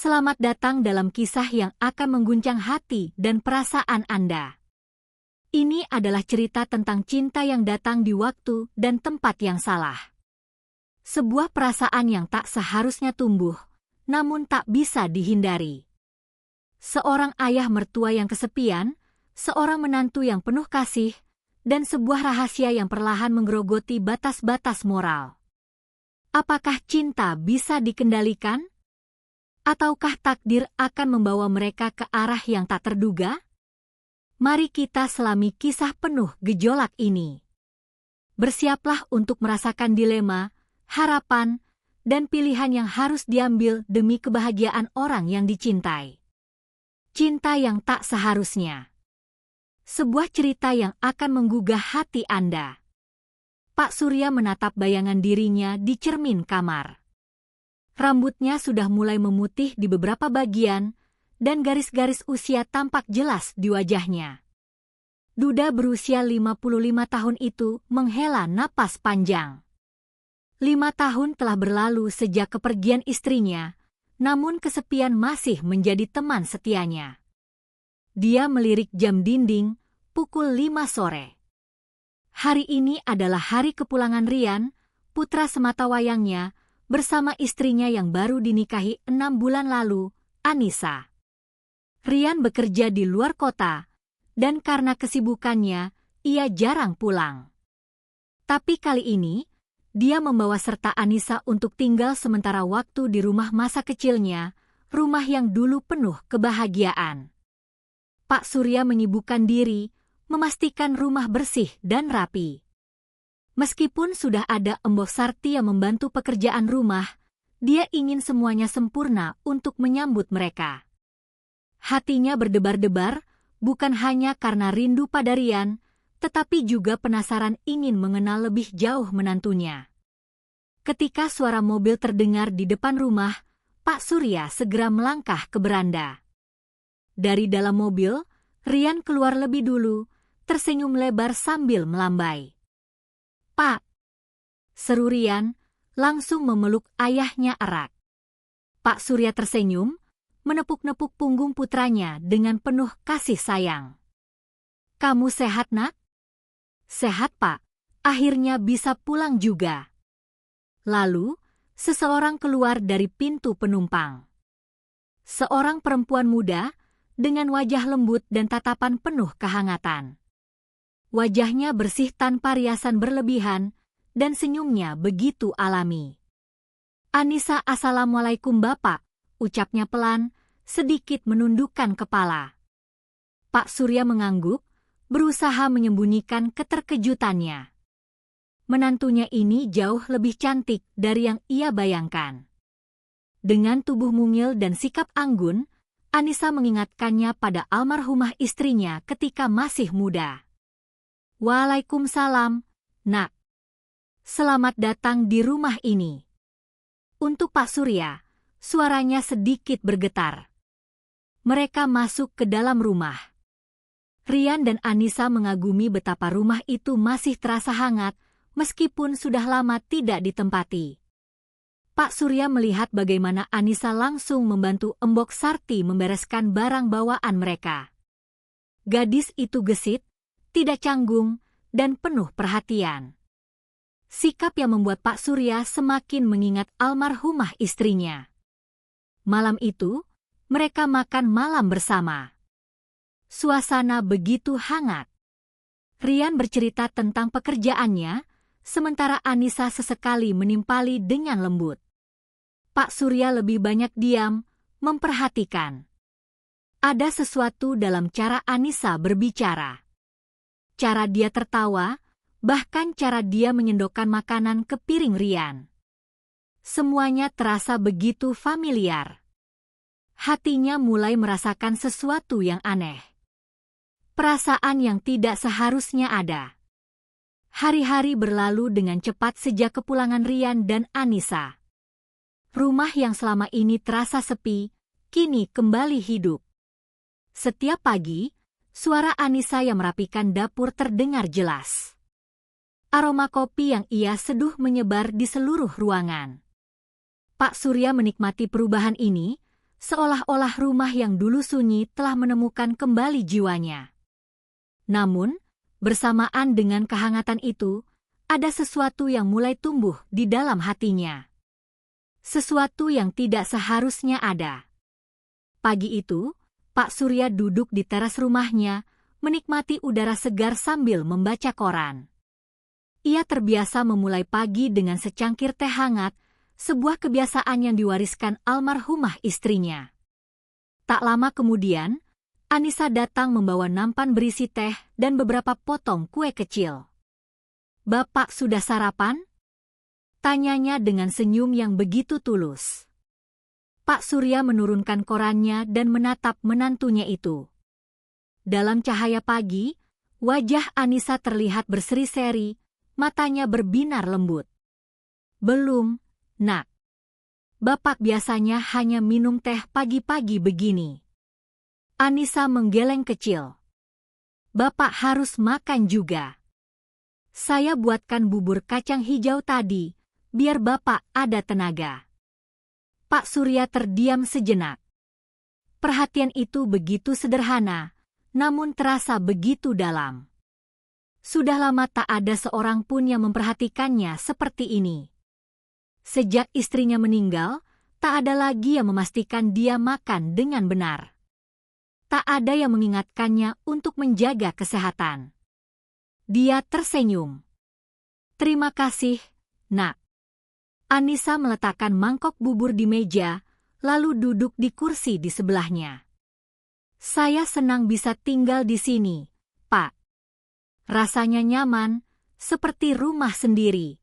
Selamat datang dalam kisah yang akan mengguncang hati dan perasaan Anda. Ini adalah cerita tentang cinta yang datang di waktu dan tempat yang salah. Sebuah perasaan yang tak seharusnya tumbuh, namun tak bisa dihindari. Seorang ayah mertua yang kesepian, seorang menantu yang penuh kasih, dan sebuah rahasia yang perlahan menggerogoti batas-batas moral. Apakah cinta bisa dikendalikan? Ataukah takdir akan membawa mereka ke arah yang tak terduga? Mari kita selami kisah penuh gejolak ini. Bersiaplah untuk merasakan dilema, harapan, dan pilihan yang harus diambil demi kebahagiaan orang yang dicintai. Cinta yang tak seharusnya. Sebuah cerita yang akan menggugah hati Anda. Pak Surya menatap bayangan dirinya di cermin kamar. Rambutnya sudah mulai memutih di beberapa bagian, dan garis-garis usia tampak jelas di wajahnya. Duda berusia 55 tahun itu menghela napas panjang. 5 tahun telah berlalu sejak kepergian istrinya, namun kesepian masih menjadi teman setianya. Dia melirik jam dinding, pukul 5 sore. Hari ini adalah hari kepulangan Rian, putra sematawayangnya, bersama istrinya yang baru dinikahi 6 bulan lalu, Anissa. Rian bekerja di luar kota, dan karena kesibukannya, ia jarang pulang. Tapi kali ini, dia membawa serta Anissa untuk tinggal sementara waktu di rumah masa kecilnya, rumah yang dulu penuh kebahagiaan. Pak Surya menyibukkan diri, memastikan rumah bersih dan rapi. Meskipun sudah ada Embok Sarti yang membantu pekerjaan rumah, dia ingin semuanya sempurna untuk menyambut mereka. Hatinya berdebar-debar, bukan hanya karena rindu pada Rian, tetapi juga penasaran ingin mengenal lebih jauh menantunya. Ketika suara mobil terdengar di depan rumah, Pak Surya segera melangkah ke beranda. Dari dalam mobil, Rian keluar lebih dulu, tersenyum lebar sambil melambai. "Pak!" seru Rian, langsung memeluk ayahnya erat. Pak Surya tersenyum, menepuk-nepuk punggung putranya dengan penuh kasih sayang. "Kamu sehat, Nak?" "Sehat, Pak. Akhirnya bisa pulang juga." Lalu, seseorang keluar dari pintu penumpang. Seorang perempuan muda, dengan wajah lembut dan tatapan penuh kehangatan. Wajahnya bersih tanpa riasan berlebihan, dan senyumnya begitu alami. "Anissa, assalamualaikum Bapak," ucapnya pelan, sedikit menundukkan kepala. Pak Surya mengangguk, berusaha menyembunyikan keterkejutannya. Menantunya ini jauh lebih cantik dari yang ia bayangkan. Dengan tubuh mungil dan sikap anggun, Anissa mengingatkannya pada almarhumah istrinya ketika masih muda. "Waalaikumsalam, Nak. Selamat datang di rumah ini." Untuk Pak Surya, suaranya sedikit bergetar. Mereka masuk ke dalam rumah. Rian dan Anissa mengagumi betapa rumah itu masih terasa hangat, meskipun sudah lama tidak ditempati. Pak Surya melihat bagaimana Anissa langsung membantu Embok Sarti membereskan barang bawaan mereka. Gadis itu gesit, tidak canggung, dan penuh perhatian. Sikap yang membuat Pak Surya semakin mengingat almarhumah istrinya. Malam itu, mereka makan malam bersama. Suasana begitu hangat. Rian bercerita tentang pekerjaannya, sementara Anissa sesekali menimpali dengan lembut. Pak Surya lebih banyak diam, memperhatikan. Ada sesuatu dalam cara Anissa berbicara. Cara dia tertawa, bahkan cara dia menyendokkan makanan ke piring Rian. Semuanya terasa begitu familiar. Hatinya mulai merasakan sesuatu yang aneh. Perasaan yang tidak seharusnya ada. Hari-hari berlalu dengan cepat sejak kepulangan Rian dan Anissa. Rumah yang selama ini terasa sepi, kini kembali hidup. Setiap pagi, suara Anissa yang merapikan dapur terdengar jelas. Aroma kopi yang ia seduh menyebar di seluruh ruangan. Pak Surya menikmati perubahan ini, seolah-olah rumah yang dulu sunyi telah menemukan kembali jiwanya. Namun, bersamaan dengan kehangatan itu, ada sesuatu yang mulai tumbuh di dalam hatinya. Sesuatu yang tidak seharusnya ada. Pagi itu, Pak Surya duduk di teras rumahnya, menikmati udara segar sambil membaca koran. Ia terbiasa memulai pagi dengan secangkir teh hangat, sebuah kebiasaan yang diwariskan almarhumah istrinya. Tak lama kemudian, Anissa datang membawa nampan berisi teh dan beberapa potong kue kecil. "Bapak sudah sarapan?" tanyanya dengan senyum yang begitu tulus. Pak Surya menurunkan korannya dan menatap menantunya itu. Dalam cahaya pagi, wajah Anissa terlihat berseri-seri, matanya berbinar lembut. "Belum, Nak. Bapak biasanya hanya minum teh pagi-pagi begini." Anissa menggeleng kecil. "Bapak harus makan juga. Saya buatkan bubur kacang hijau tadi, biar Bapak ada tenaga." Pak Surya terdiam sejenak. Perhatian itu begitu sederhana, namun terasa begitu dalam. Sudah lama tak ada seorang pun yang memperhatikannya seperti ini. Sejak istrinya meninggal, tak ada lagi yang memastikan dia makan dengan benar. Tak ada yang mengingatkannya untuk menjaga kesehatan. Dia tersenyum. "Terima kasih, Nak." Anissa meletakkan mangkok bubur di meja, lalu duduk di kursi di sebelahnya. "Saya senang bisa tinggal di sini, Pak. Rasanya nyaman, seperti rumah sendiri."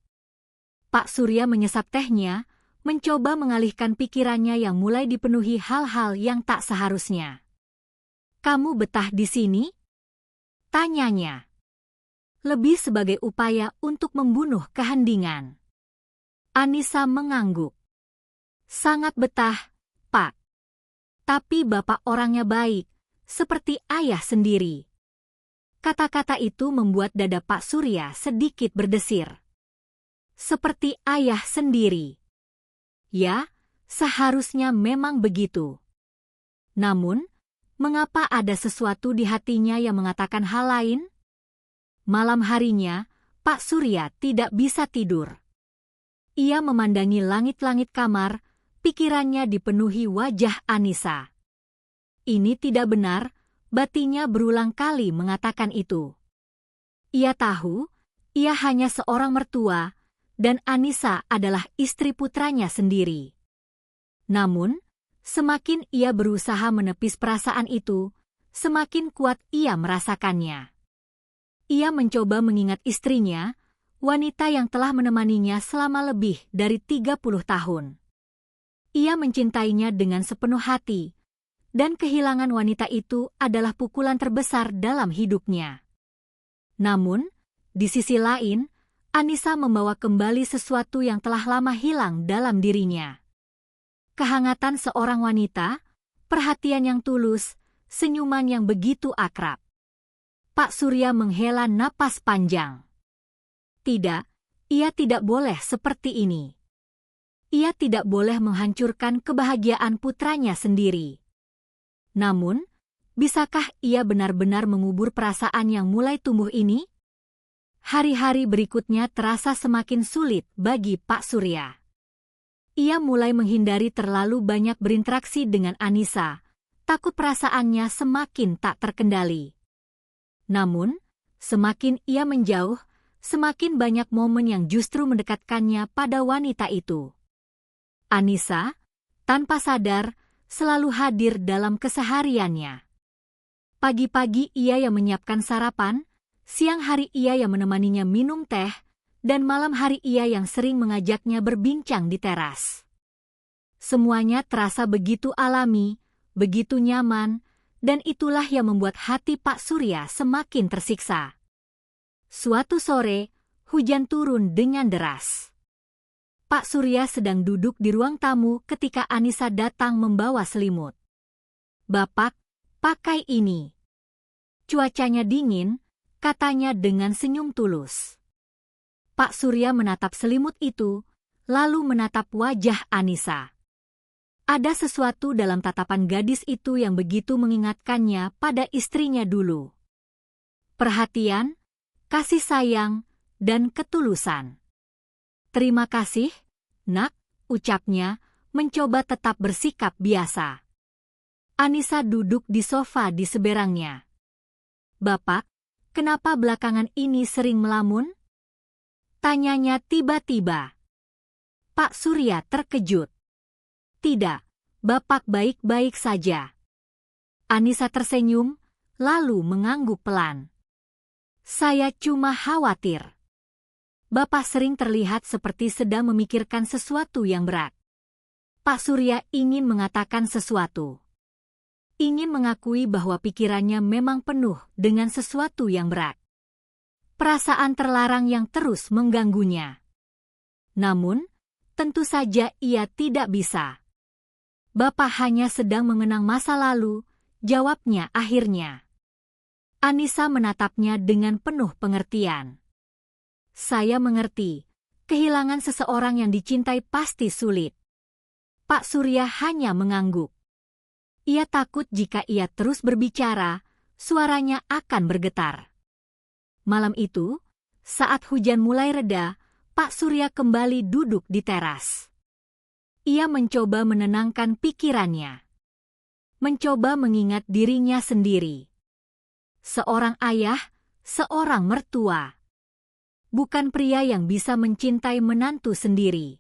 Pak Surya menyesap tehnya, mencoba mengalihkan pikirannya yang mulai dipenuhi hal-hal yang tak seharusnya. "Kamu betah di sini?" tanyanya. Lebih sebagai upaya untuk membunuh keheningan. Anissa mengangguk. "Sangat betah, Pak. Tapi Bapak orangnya baik, seperti ayah sendiri." Kata-kata itu membuat dada Pak Surya sedikit berdesir. Seperti ayah sendiri. Ya, seharusnya memang begitu. Namun, mengapa ada sesuatu di hatinya yang mengatakan hal lain? Malam harinya, Pak Surya tidak bisa tidur. Ia memandangi langit-langit kamar, pikirannya dipenuhi wajah Anissa. Ini tidak benar, batinnya berulang kali mengatakan itu. Ia tahu, ia hanya seorang mertua, dan Anissa adalah istri putranya sendiri. Namun, semakin ia berusaha menepis perasaan itu, semakin kuat ia merasakannya. Ia mencoba mengingat istrinya, wanita yang telah menemaninya selama lebih dari 30 tahun. Ia mencintainya dengan sepenuh hati, dan kehilangan wanita itu adalah pukulan terbesar dalam hidupnya. Namun, di sisi lain, Anissa membawa kembali sesuatu yang telah lama hilang dalam dirinya. Kehangatan seorang wanita, perhatian yang tulus, senyuman yang begitu akrab. Pak Surya menghela napas panjang. Tidak, ia tidak boleh seperti ini. Ia tidak boleh menghancurkan kebahagiaan putranya sendiri. Namun, bisakah ia benar-benar mengubur perasaan yang mulai tumbuh ini? Hari-hari berikutnya terasa semakin sulit bagi Pak Surya. Ia mulai menghindari terlalu banyak berinteraksi dengan Anissa, takut perasaannya semakin tak terkendali. Namun, semakin ia menjauh, semakin banyak momen yang justru mendekatkannya pada wanita itu. Anissa, tanpa sadar, selalu hadir dalam kesehariannya. Pagi-pagi ia yang menyiapkan sarapan, siang hari ia yang menemaninya minum teh, dan malam hari ia yang sering mengajaknya berbincang di teras. Semuanya terasa begitu alami, begitu nyaman, dan itulah yang membuat hati Pak Surya semakin tersiksa. Suatu sore, hujan turun dengan deras. Pak Surya sedang duduk di ruang tamu ketika Anissa datang membawa selimut. "Bapak, pakai ini. Cuacanya dingin," katanya dengan senyum tulus. Pak Surya menatap selimut itu, lalu menatap wajah Anissa. Ada sesuatu dalam tatapan gadis itu yang begitu mengingatkannya pada istrinya dulu. Perhatian, kasih sayang, dan ketulusan. "Terima kasih, Nak," ucapnya, mencoba tetap bersikap biasa. Anissa duduk di sofa di seberangnya. "Bapak, kenapa belakangan ini sering melamun?" tanyanya tiba-tiba. Pak Surya terkejut. "Tidak, Bapak baik-baik saja." Anissa tersenyum, lalu mengangguk pelan. "Saya cuma khawatir. Bapak sering terlihat seperti sedang memikirkan sesuatu yang berat." Pak Surya ingin mengatakan sesuatu. Ingin mengakui bahwa pikirannya memang penuh dengan sesuatu yang berat. Perasaan terlarang yang terus mengganggunya. Namun, tentu saja ia tidak bisa. "Bapak hanya sedang mengenang masa lalu," jawabnya akhirnya. Anissa menatapnya dengan penuh pengertian. "Saya mengerti, kehilangan seseorang yang dicintai pasti sulit." Pak Surya hanya mengangguk. Ia takut jika ia terus berbicara, suaranya akan bergetar. Malam itu, saat hujan mulai reda, Pak Surya kembali duduk di teras. Ia mencoba menenangkan pikirannya. Mencoba mengingat dirinya sendiri. Seorang ayah, seorang mertua. Bukan pria yang bisa mencintai menantu sendiri.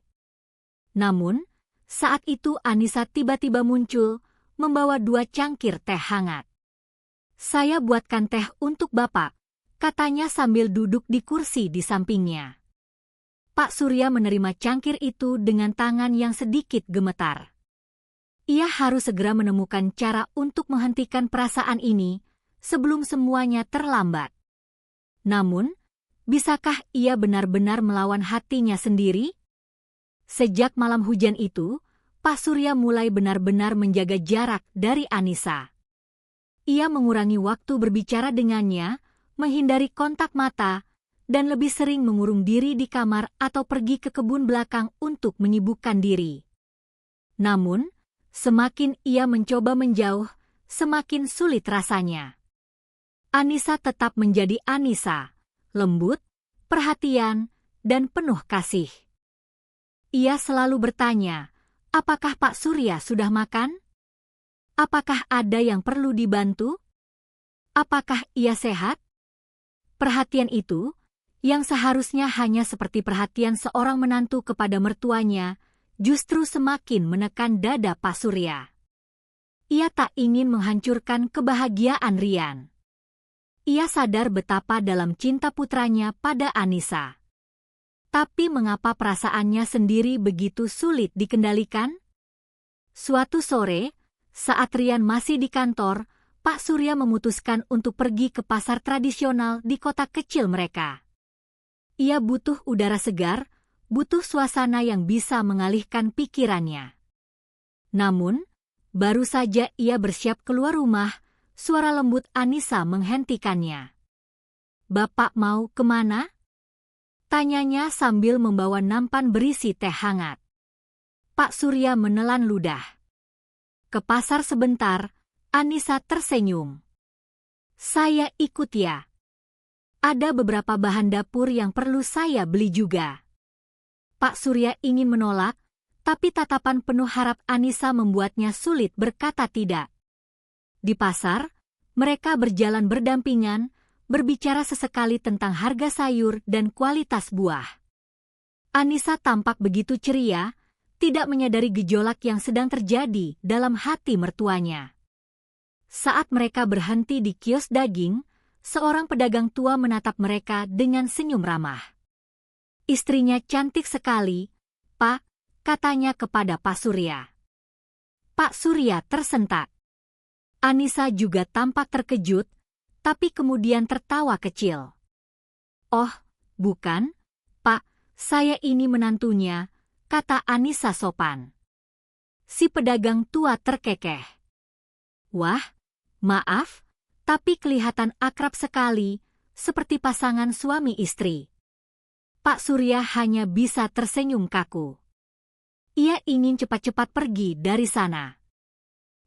Namun, saat itu Anissa tiba-tiba muncul, membawa 2 cangkir teh hangat. "Saya buatkan teh untuk Bapak," katanya sambil duduk di kursi di sampingnya. Pak Surya menerima cangkir itu dengan tangan yang sedikit gemetar. Ia harus segera menemukan cara untuk menghentikan perasaan ini sebelum semuanya terlambat. Namun, bisakah ia benar-benar melawan hatinya sendiri? Sejak malam hujan itu, Pak Surya mulai benar-benar menjaga jarak dari Anissa. Ia mengurangi waktu berbicara dengannya, menghindari kontak mata, dan lebih sering mengurung diri di kamar atau pergi ke kebun belakang untuk menyibukkan diri. Namun, semakin ia mencoba menjauh, semakin sulit rasanya. Anissa tetap menjadi Anissa, lembut, perhatian, dan penuh kasih. Ia selalu bertanya, "Apakah Pak Surya sudah makan? Apakah ada yang perlu dibantu? Apakah ia sehat?" Perhatian itu, yang seharusnya hanya seperti perhatian seorang menantu kepada mertuanya, justru semakin menekan dada Pak Surya. Ia tak ingin menghancurkan kebahagiaan Rian. Ia sadar betapa dalam cinta putranya pada Anissa. Tapi mengapa perasaannya sendiri begitu sulit dikendalikan? Suatu sore, saat Rian masih di kantor, Pak Surya memutuskan untuk pergi ke pasar tradisional di kota kecil mereka. Ia butuh udara segar, butuh suasana yang bisa mengalihkan pikirannya. Namun, baru saja ia bersiap keluar rumah, suara lembut Anissa menghentikannya. "Bapak mau kemana?" tanyanya sambil membawa nampan berisi teh hangat. Pak Surya menelan ludah. "Ke pasar sebentar," Anissa tersenyum. "Saya ikut ya. Ada beberapa bahan dapur yang perlu saya beli juga." Pak Surya ingin menolak, tapi tatapan penuh harap Anissa membuatnya sulit berkata tidak. Di pasar, mereka berjalan berdampingan, berbicara sesekali tentang harga sayur dan kualitas buah. Anissa tampak begitu ceria, tidak menyadari gejolak yang sedang terjadi dalam hati mertuanya. Saat mereka berhenti di kios daging, seorang pedagang tua menatap mereka dengan senyum ramah. "Istrinya cantik sekali, Pak," katanya kepada Pak Surya. Pak Surya tersentak. Anissa juga tampak terkejut, tapi kemudian tertawa kecil. "Oh, bukan, Pak, saya ini menantunya," kata Anissa sopan. Si pedagang tua terkekeh. "Wah, maaf, tapi kelihatan akrab sekali, seperti pasangan suami istri." Pak Surya hanya bisa tersenyum kaku. Ia ingin cepat-cepat pergi dari sana.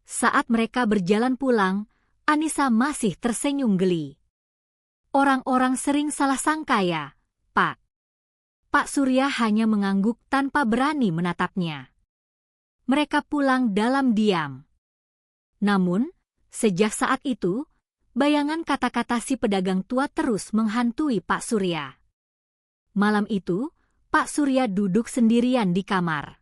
Saat mereka berjalan pulang, Anissa masih tersenyum geli. Orang-orang sering salah sangka ya, Pak. Pak Surya hanya mengangguk tanpa berani menatapnya. Mereka pulang dalam diam. Namun, sejak saat itu, bayangan kata-kata si pedagang tua terus menghantui Pak Surya. Malam itu, Pak Surya duduk sendirian di kamar.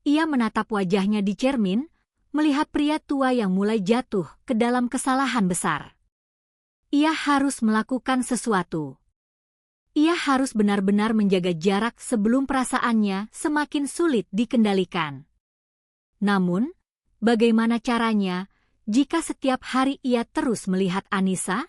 Ia menatap wajahnya di cermin, melihat pria tua yang mulai jatuh ke dalam kesalahan besar. Ia harus melakukan sesuatu. Ia harus benar-benar menjaga jarak sebelum perasaannya semakin sulit dikendalikan. Namun, bagaimana caranya jika setiap hari ia terus melihat Anissa?